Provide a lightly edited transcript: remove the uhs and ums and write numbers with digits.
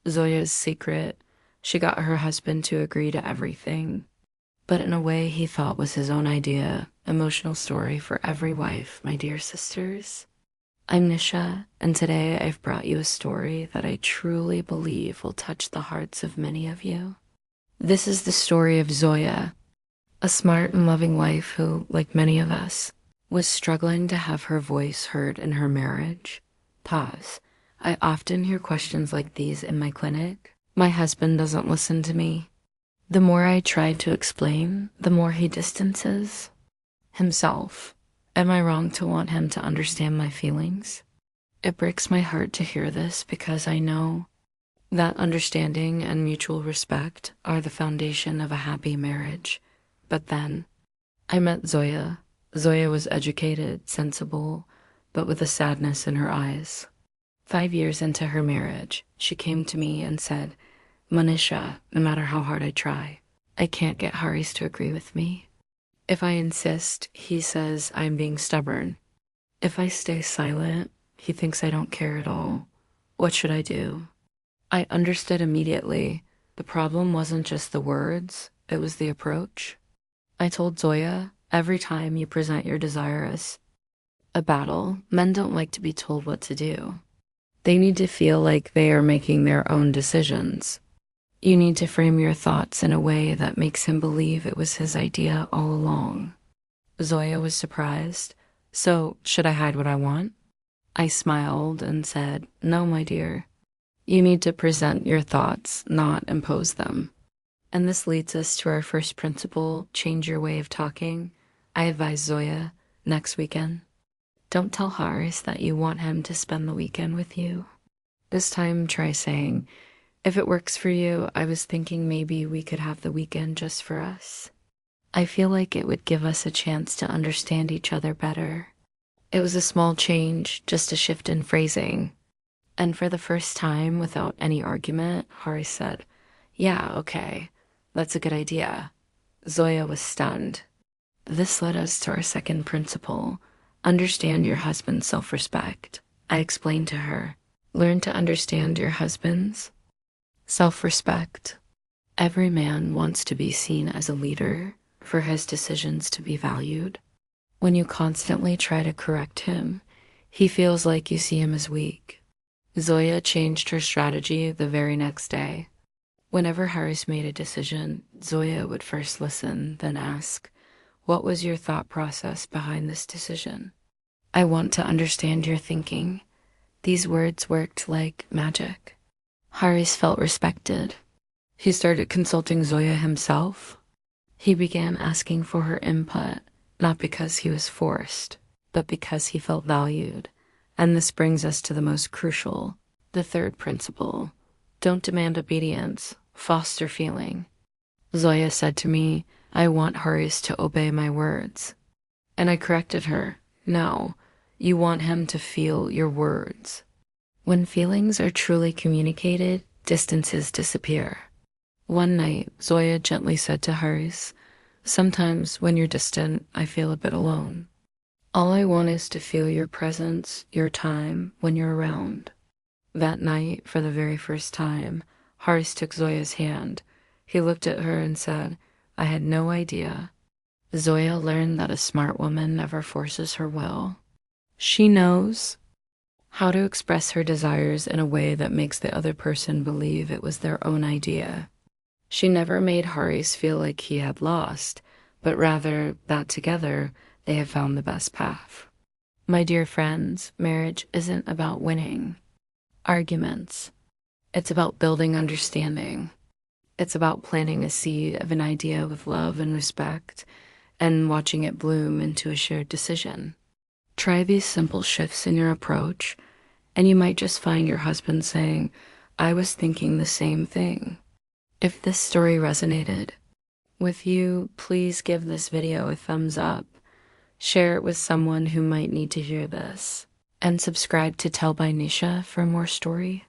Zoya's secret. She got her husband to agree to everything, but in a way he thought was his own idea. Emotional story for every wife, my dear sisters. I'm Nisha, and today I've brought you a story that I truly believe will touch the hearts of many of you. This is the story of Zoya, a smart and loving wife who, like many of us, was struggling to have her voice heard in her marriage. Pause. I often hear questions like these in my clinic. My husband doesn't listen to me. The more I try to explain, the more he distances himself. Am I wrong to want him to understand my feelings? It breaks my heart to hear this because I know that understanding and mutual respect are the foundation of a happy marriage. But then I met Zoya. Zoya was educated, sensible, but with a sadness in her eyes. 5 years into her marriage, she came to me and said, Manisha, no matter how hard I try, I can't get Haris to agree with me. If I insist, he says I'm being stubborn. If I stay silent, he thinks I don't care at all. What should I do? I understood immediately. The problem wasn't just the words, it was the approach. I told Zoya, every time you present your desire as a battle, men don't like to be told what to do. They need to feel like they are making their own decisions. You need to frame your thoughts in a way that makes him believe it was his idea all along. Zoya was surprised. So, should I hide what I want? I smiled and said, no, my dear. You need to present your thoughts, not impose them. And this leads us to our first principle, change your way of talking. I advise Zoya, next weekend, don't tell Haris that you want him to spend the weekend with you. This time, try saying, if it works for you, I was thinking maybe we could have the weekend just for us. I feel like it would give us a chance to understand each other better. It was a small change, just a shift in phrasing. And for the first time, without any argument, Haris said, yeah, okay, that's a good idea. Zoya was stunned. This led us to our second principle. Understand your husband's self-respect. I explained to her, learn to understand your husband's self-respect. Every man wants to be seen as a leader, for his decisions to be valued. When you constantly try to correct him, he feels like you see him as weak. Zoya changed her strategy the very next day. Whenever Haris made a decision, Zoya would first listen, then ask, what was your thought process behind this decision? I want to understand your thinking. These words worked like magic. Haris felt respected. He started consulting Zoya himself. He began asking for her input, not because he was forced, but because he felt valued. And this brings us to the most crucial, the third principle. Don't demand obedience, foster feeling. Zoya said to me, I want Haris to obey my words. And I corrected her. No, you want him to feel your words. When feelings are truly communicated, distances disappear. One night, Zoya gently said to Haris, sometimes when you're distant, I feel a bit alone. All I want is to feel your presence, your time, when you're around. That night, for the very first time, Haris took Zoya's hand. He looked at her and said, I had no idea. Zoya learned that a smart woman never forces her will. She knows how to express her desires in a way that makes the other person believe it was their own idea. She never made Haris feel like he had lost, but rather that together they have found the best path. My dear friends, marriage isn't about winning arguments. It's about building understanding. It's about planting a seed of an idea with love and respect and watching it bloom into a shared decision. Try these simple shifts in your approach, and you might just find your husband saying, I was thinking the same thing. If this story resonated with you, please give this video a thumbs up, share it with someone who might need to hear this, and subscribe to Tell by Nisha for more story.